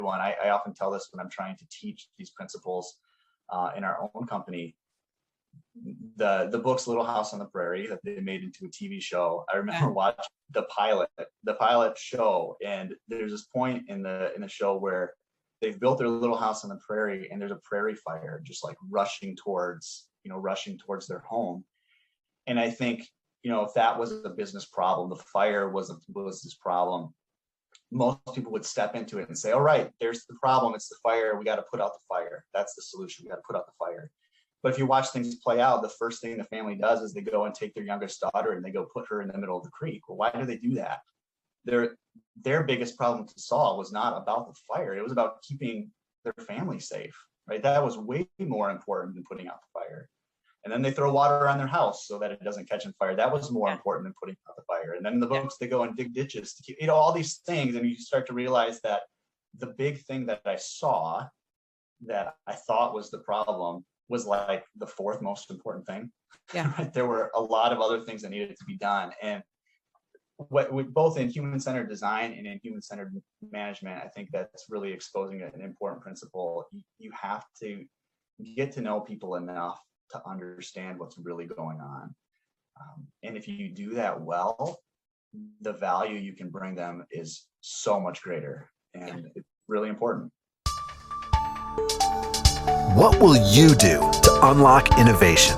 everyone. I often tell this when I'm trying to teach these principles in our own company. The book's Little House on the Prairie that they made into a TV show. I remember watching the pilot show, and there's this point in the show where they've built their little house on the prairie, and there's a prairie fire just like rushing towards their home. And I think, if that was a business problem, the fire was this problem, most people would step into it and say, all right, there's the problem. It's the fire. We got to put out the fire. That's the solution. We got to put out the fire. But if you watch things play out, the first thing the family does is they go and take their youngest daughter and they go put her in the middle of the creek. Well, why do they do that? Their biggest problem to solve was not about the fire. It was about keeping their family safe, right? That was way more important than putting out the fire. And then they throw water on their house so that it doesn't catch on fire. That was more important than putting out the fire. And then in the books, they go and dig ditches to keep, all these things. And you start to realize that the big thing that I saw that I thought was the problem was like the fourth most important thing. Yeah. Right? There were a lot of other things that needed to be done. And both in human-centered design and in human-centered management, I think that's really exposing an important principle. You have to get to know people enough to understand what's really going on. And if you do that well, the value you can bring them is so much greater. And it's really important. What will you do to unlock innovation?